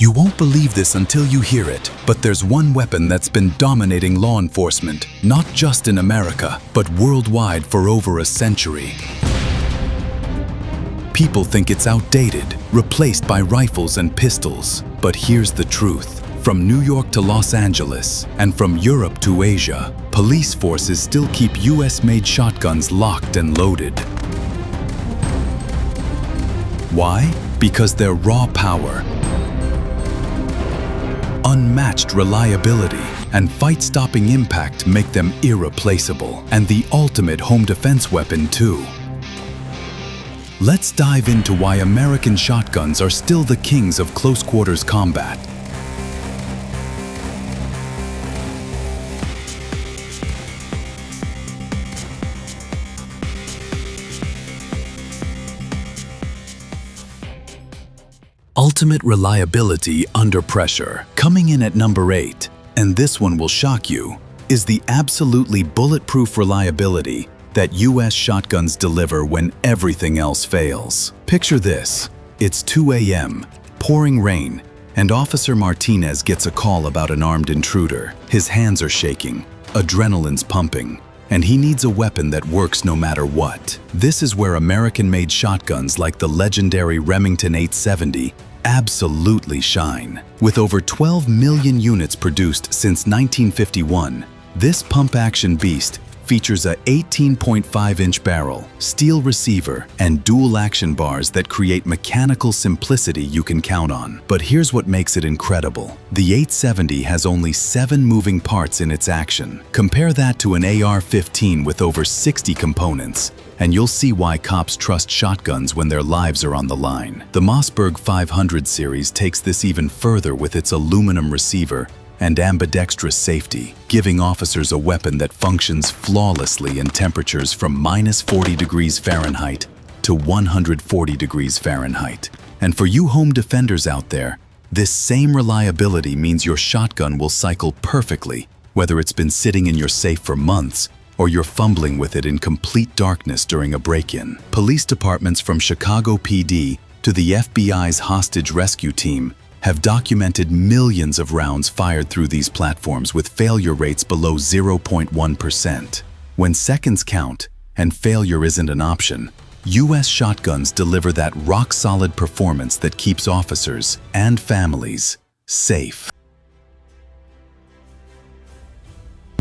You won't believe this until you hear it, but there's one weapon that's been dominating law enforcement, not just in America, but worldwide for over a century. People think it's outdated, replaced by rifles and pistols. But here's the truth. From New York to Los Angeles, and from Europe to Asia, police forces still keep US-made shotguns locked and loaded. Why? Because their raw power, unmatched reliability, and fight-stopping impact make them irreplaceable, and the ultimate home defense weapon too. Let's dive into why American shotguns are still the kings of close-quarters combat. Ultimate reliability under pressure. Coming in at number 8, and this one will shock you, is the absolutely bulletproof reliability that US shotguns deliver when everything else fails. Picture this. It's 2 a.m., pouring rain, and Officer Martinez gets a call about an armed intruder. His hands are shaking, adrenaline's pumping, and he needs a weapon that works no matter what. This is where American-made shotguns like the legendary Remington 870 absolutely shine. With over 12 million units produced since 1951, this pump-action beast features a 18.5-inch barrel, steel receiver, and dual action bars that create mechanical simplicity you can count on. But here's what makes it incredible. The 870 has only 7 moving parts in its action. Compare that to an AR-15 with over 60 components, and you'll see why cops trust shotguns when their lives are on the line. The Mossberg 500 series takes this even further with its aluminum receiver and ambidextrous safety, giving officers a weapon that functions flawlessly in temperatures from -40 degrees Fahrenheit to 140 degrees Fahrenheit. And for you home defenders out there, this same reliability means your shotgun will cycle perfectly, whether it's been sitting in your safe for months or you're fumbling with it in complete darkness during a break-in. Police departments from Chicago PD to the FBI's hostage rescue team have documented millions of rounds fired through these platforms with failure rates below 0.1%. When seconds count and failure isn't an option, US shotguns deliver that rock-solid performance that keeps officers and families safe.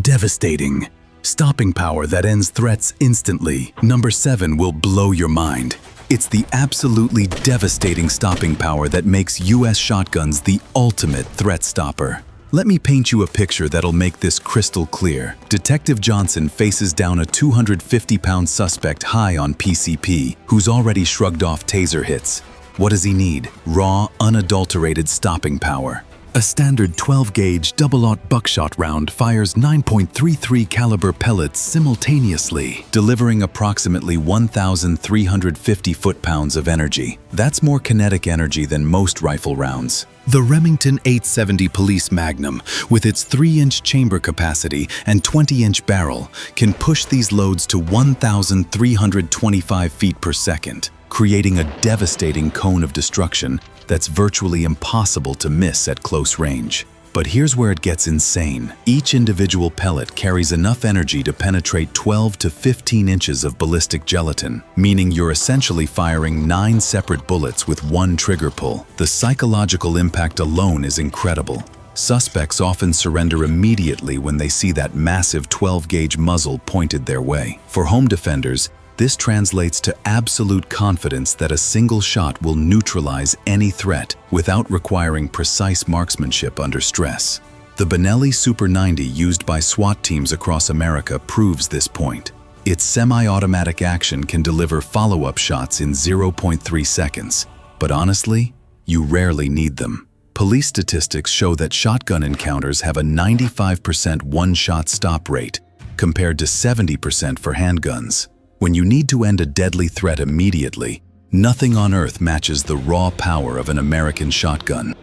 Devastating. Stopping power that ends threats instantly. Number 7 will blow your mind. It's the absolutely devastating stopping power that makes US shotguns the ultimate threat stopper. Let me paint you a picture that'll make this crystal clear. Detective Johnson faces down a 250-pound suspect high on PCP, who's already shrugged off taser hits. What does he need? Raw, unadulterated stopping power. A standard 12-gauge double-aught buckshot round fires 9.33 caliber pellets simultaneously, delivering approximately 1,350 foot-pounds of energy. That's more kinetic energy than most rifle rounds. The Remington 870 Police Magnum, with its 3-inch chamber capacity and 20-inch barrel, can push these loads to 1,325 feet per second, creating a devastating cone of destruction that's virtually impossible to miss at close range. But here's where it gets insane. Each individual pellet carries enough energy to penetrate 12 to 15 inches of ballistic gelatin, meaning you're essentially firing 9 separate bullets with one trigger pull. The psychological impact alone is incredible. Suspects often surrender immediately when they see that massive 12-gauge muzzle pointed their way. For home defenders, this translates to absolute confidence that a single shot will neutralize any threat without requiring precise marksmanship under stress. The Benelli Super 90 used by SWAT teams across America proves this point. Its semi-automatic action can deliver follow-up shots in 0.3 seconds, but honestly, you rarely need them. Police statistics show that shotgun encounters have a 95% one-shot stop rate, compared to 70% for handguns. When you need to end a deadly threat immediately, nothing on earth matches the raw power of an American shotgun.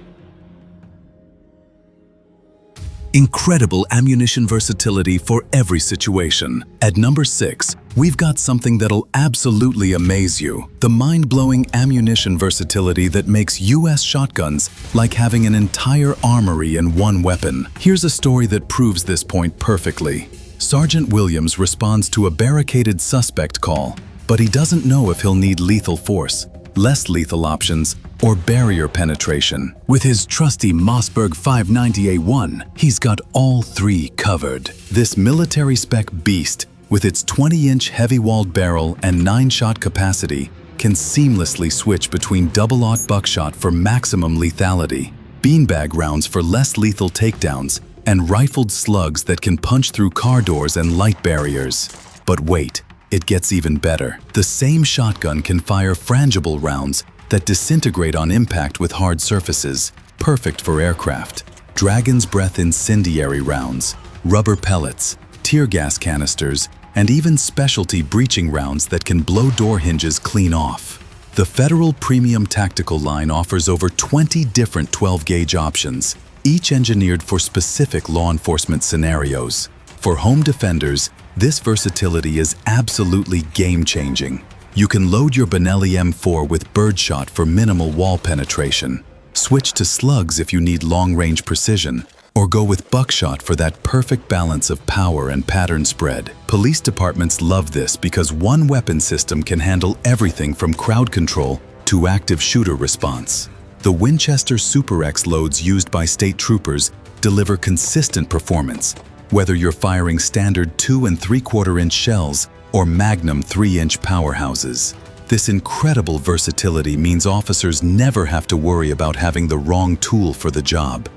Incredible ammunition versatility for every situation. At number 6, we've got something that'll absolutely amaze you. The mind-blowing ammunition versatility that makes US shotguns like having an entire armory in one weapon. Here's a story that proves this point perfectly. Sergeant Williams responds to a barricaded suspect call, but he doesn't know if he'll need lethal force, less lethal options, or barrier penetration. With his trusty Mossberg 590A1, he's got all three covered. This military-spec beast, with its 20-inch heavy-walled barrel and 9-shot capacity, can seamlessly switch between double-aught buckshot for maximum lethality, beanbag rounds for less lethal takedowns, and rifled slugs that can punch through car doors and light barriers. But wait, it gets even better. The same shotgun can fire frangible rounds that disintegrate on impact with hard surfaces, perfect for aircraft. Dragon's breath incendiary rounds, rubber pellets, tear gas canisters, and even specialty breaching rounds that can blow door hinges clean off. The Federal Premium Tactical line offers over 20 different 12-gauge options, each engineered for specific law enforcement scenarios. For home defenders, this versatility is absolutely game-changing. You can load your Benelli M4 with birdshot for minimal wall penetration, switch to slugs if you need long-range precision, or go with buckshot for that perfect balance of power and pattern spread. Police departments love this because one weapon system can handle everything from crowd control to active shooter response. The Winchester Super X loads used by state troopers deliver consistent performance, whether you're firing standard 2 3/4-inch shells or Magnum 3-inch powerhouses. This incredible versatility means officers never have to worry about having the wrong tool for the job.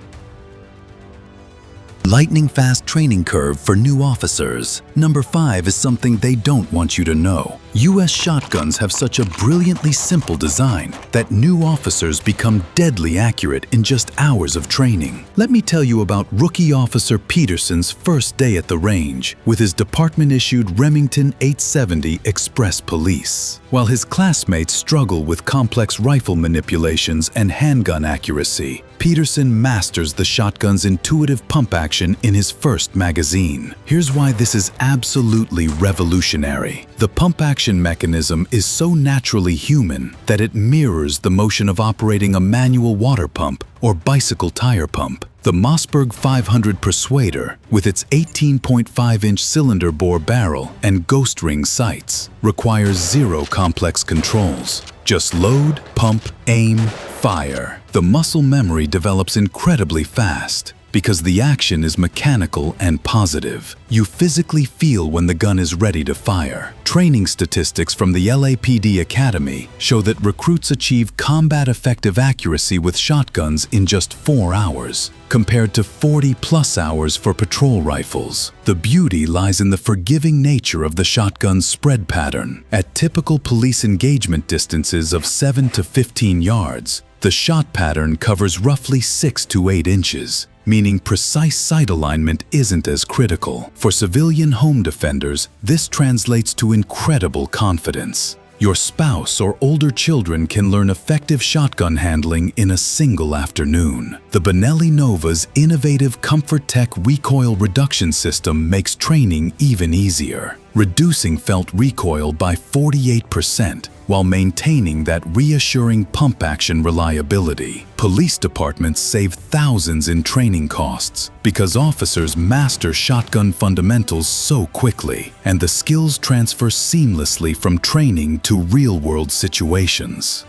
Lightning-fast training curve for new officers. Number 5 is something they don't want you to know. US shotguns have such a brilliantly simple design that new officers become deadly accurate in just hours of training. Let me tell you about Rookie Officer Peterson's first day at the range with his department-issued Remington 870 Express Police. While his classmates struggle with complex rifle manipulations and handgun accuracy, Peterson masters the shotgun's intuitive pump action in his first magazine. Here's why this is absolutely revolutionary. The pump action mechanism is so naturally human that it mirrors the motion of operating a manual water pump or bicycle tire pump. The Mossberg 500 Persuader, with its 18.5-inch cylinder bore barrel and ghost ring sights, requires zero complex controls. Just load, pump, aim, fire. The muscle memory develops incredibly fast because the action is mechanical and positive. You physically feel when the gun is ready to fire. Training statistics from the LAPD Academy show that recruits achieve combat-effective accuracy with shotguns in just 4 hours, compared to 40+ hours for patrol rifles. The beauty lies in the forgiving nature of the shotgun's spread pattern. At typical police engagement distances of 7 to 15 yards, the shot pattern covers roughly 6 to 8 inches, meaning precise sight alignment isn't as critical. For civilian home defenders, this translates to incredible confidence. Your spouse or older children can learn effective shotgun handling in a single afternoon. The Benelli Nova's innovative Comfort Tech recoil reduction system makes training even easier, reducing felt recoil by 48% while maintaining that reassuring pump action reliability. Police departments save thousands in training costs because officers master shotgun fundamentals so quickly, and the skills transfer seamlessly from training to real-world situations.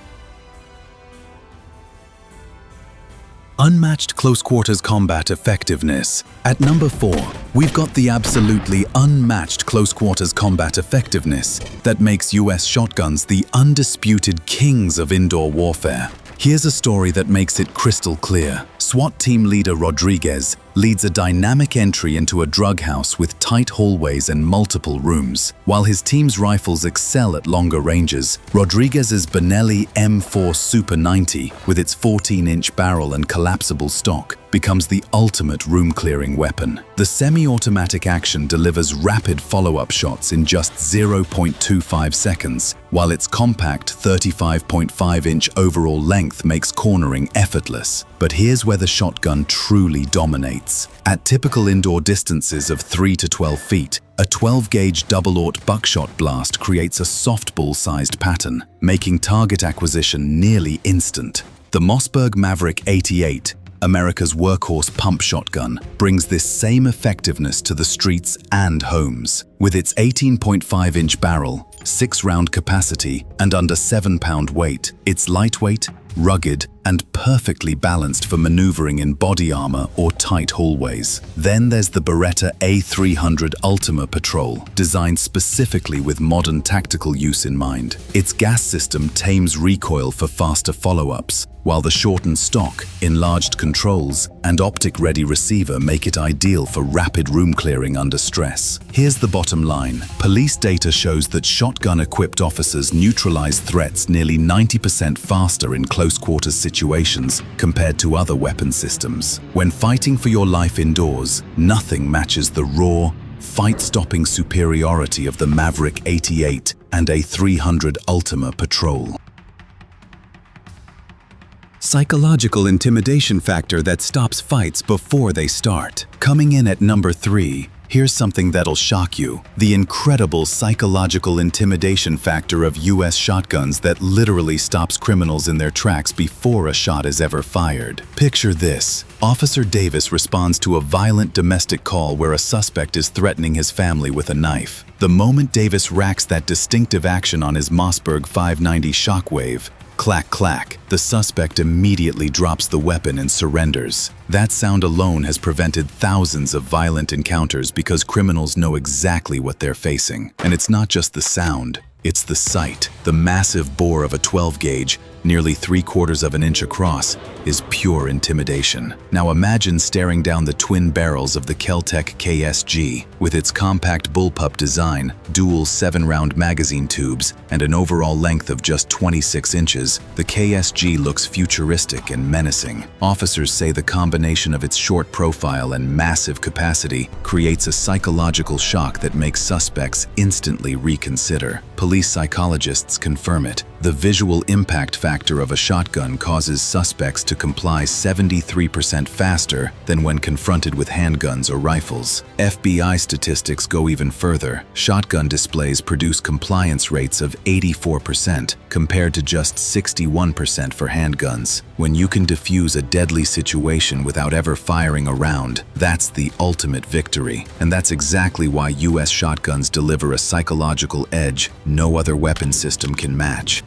Unmatched close quarters combat effectiveness. At number 4, we've got the absolutely unmatched close quarters combat effectiveness that makes US shotguns the undisputed kings of indoor warfare. Here's a story that makes it crystal clear. SWAT team leader Rodriguez leads a dynamic entry into a drug house with tight hallways and multiple rooms. While his team's rifles excel at longer ranges, Rodriguez's Benelli M4 Super 90, with its 14-inch barrel and collapsible stock, becomes the ultimate room-clearing weapon. The semi-automatic action delivers rapid follow-up shots in just 0.25 seconds, while its compact 35.5-inch overall length makes cornering effortless. But here's where the shotgun truly dominates. fights. At typical indoor distances of 3 to 12 feet, a 12-gauge double-aught buckshot blast creates a softball-sized pattern, making target acquisition nearly instant. The Mossberg Maverick 88, America's workhorse pump shotgun, brings this same effectiveness to the streets and homes. With its 18.5-inch barrel, 6-round capacity, and under 7-pound weight, it's lightweight, rugged, and perfectly balanced for maneuvering in body armor or tight hallways. Then there's the Beretta A300 Ultima Patrol, designed specifically with modern tactical use in mind. Its gas system tames recoil for faster follow-ups, while the shortened stock, enlarged controls, and optic-ready receiver make it ideal for rapid room clearing under stress. Here's the bottom line. Police data shows that shotgun-equipped officers neutralize threats nearly 90% faster in close-quarters situations compared to other weapon systems. When fighting for your life indoors, nothing matches the raw, fight-stopping superiority of the Maverick 88 and A300 Ultima Patrol. Psychological intimidation factor that stops fights before they start. Coming in at number 3, here's something that'll shock you. The incredible psychological intimidation factor of US shotguns that literally stops criminals in their tracks before a shot is ever fired. Picture this. Officer Davis responds to a violent domestic call where a suspect is threatening his family with a knife. The moment Davis racks that distinctive action on his Mossberg 590 Shockwave, clack, clack, the suspect immediately drops the weapon and surrenders. That sound alone has prevented thousands of violent encounters because criminals know exactly what they're facing. And it's not just the sound, it's the sight. The massive bore of a 12-gauge, nearly 3/4 of an inch across, is pure intimidation. Now imagine staring down the twin barrels of the Kel-Tec KSG. With its compact bullpup design, dual 7-round magazine tubes, and an overall length of just 26 inches, the KSG looks futuristic and menacing. Officers say the combination of its short profile and massive capacity creates a psychological shock that makes suspects instantly reconsider. Police psychologists confirm it. The visual impact factor of a shotgun causes suspects to comply 73% faster than when confronted with handguns or rifles. FBI statistics go even further. Shotgun displays produce compliance rates of 84% compared to just 61% for handguns. When you can defuse a deadly situation without ever firing a round, that's the ultimate victory. And that's exactly why US shotguns deliver a psychological edge no other weapon system can match.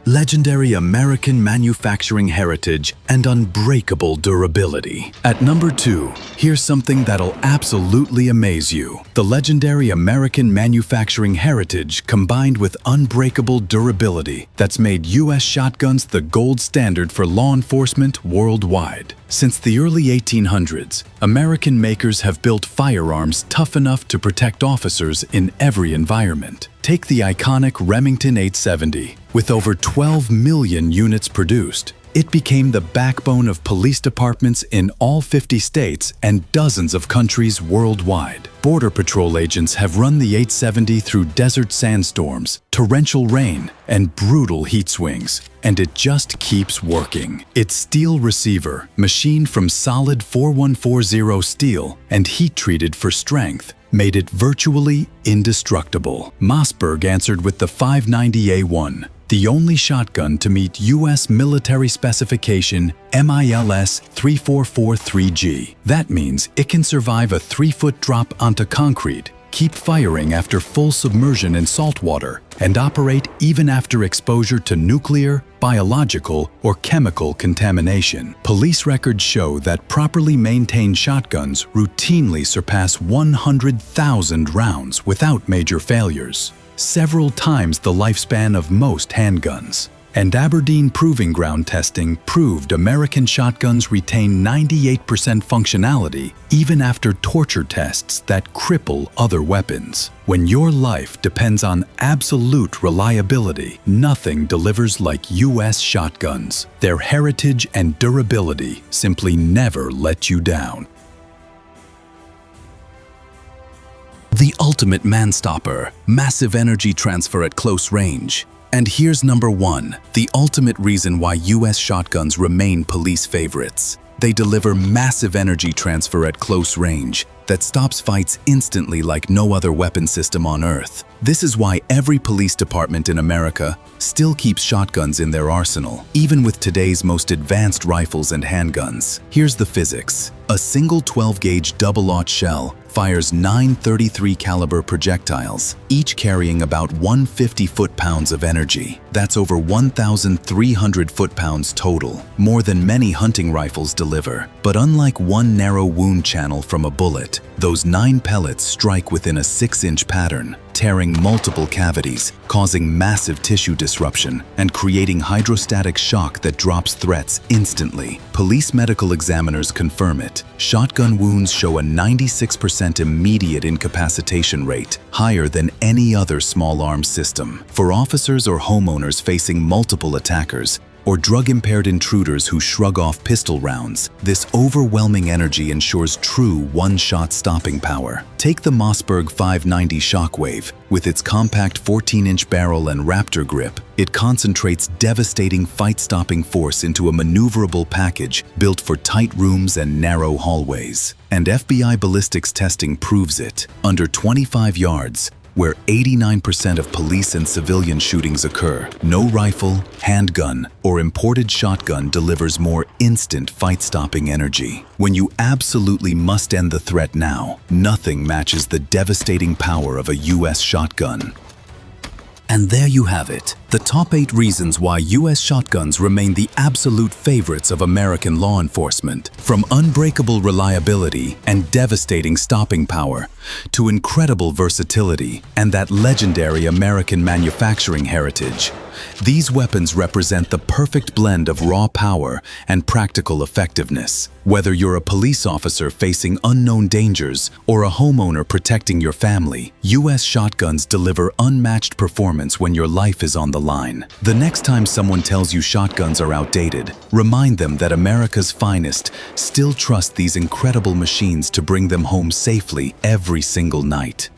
Legendary American manufacturing heritage and unbreakable durability. At number 2, here's something that'll absolutely amaze you. The legendary American manufacturing heritage combined with unbreakable durability that's made US shotguns the gold standard for law enforcement worldwide. Since the early 1800s, American makers have built firearms tough enough to protect officers in every environment. Take the iconic Remington 870. With over 12 million units produced, it became the backbone of police departments in all 50 states and dozens of countries worldwide. Border Patrol agents have run the 870 through desert sandstorms, torrential rain, and brutal heat swings, and it just keeps working. Its steel receiver, machined from solid 4140 steel and heat-treated for strength, made it virtually indestructible. Mossberg answered with the 590A1, the only shotgun to meet U.S. military specification MILS 3443G. That means it can survive a 3-foot drop onto concrete, keep firing after full submersion in salt water, and operate even after exposure to nuclear, biological, or chemical contamination. Police records show that properly maintained shotguns routinely surpass 100,000 rounds without major failures, several times the lifespan of most handguns. And Aberdeen Proving Ground testing proved American shotguns retain 98% functionality even after torture tests that cripple other weapons. When your life depends on absolute reliability, nothing delivers like US shotguns. Their heritage and durability simply never let you down. The ultimate manstopper, massive energy transfer at close range. And here's number 1, the ultimate reason why US shotguns remain police favorites. They deliver massive energy transfer at close range that stops fights instantly like no other weapon system on Earth. This is why every police department in America still keeps shotguns in their arsenal, even with today's most advanced rifles and handguns. Here's the physics. A single 12-gauge double-aught shell fires 9 .33 caliber projectiles, each carrying about 150 foot-pounds of energy. That's over 1,300 foot-pounds total, more than many hunting rifles deliver. But unlike one narrow wound channel from a bullet, those 9 pellets strike within a 6-inch pattern, tearing multiple cavities, causing massive tissue disruption, and creating hydrostatic shock that drops threats instantly. Police medical examiners confirm it. Shotgun wounds show a 96% immediate incapacitation rate, higher than any other small arms system. For officers or homeowners facing multiple attackers, or drug-impaired intruders who shrug off pistol rounds, this overwhelming energy ensures true one-shot stopping power. Take the Mossberg 590 Shockwave. With its compact 14-inch barrel and Raptor grip, it concentrates devastating fight-stopping force into a maneuverable package built for tight rooms and narrow hallways. And FBI ballistics testing proves it. Under 25 yards, where 89% of police and civilian shootings occur, no rifle, handgun, or imported shotgun delivers more instant fight-stopping energy. When you absolutely must end the threat now, nothing matches the devastating power of a US shotgun. And there you have it, the top 8 reasons why US shotguns remain the absolute favorites of American law enforcement. From unbreakable reliability and devastating stopping power, to incredible versatility and that legendary American manufacturing heritage. These weapons represent the perfect blend of raw power and practical effectiveness. Whether you're a police officer facing unknown dangers or a homeowner protecting your family, US shotguns deliver unmatched performance when your life is on the line. The next time someone tells you shotguns are outdated, remind them that America's finest still trust these incredible machines to bring them home safely every single night.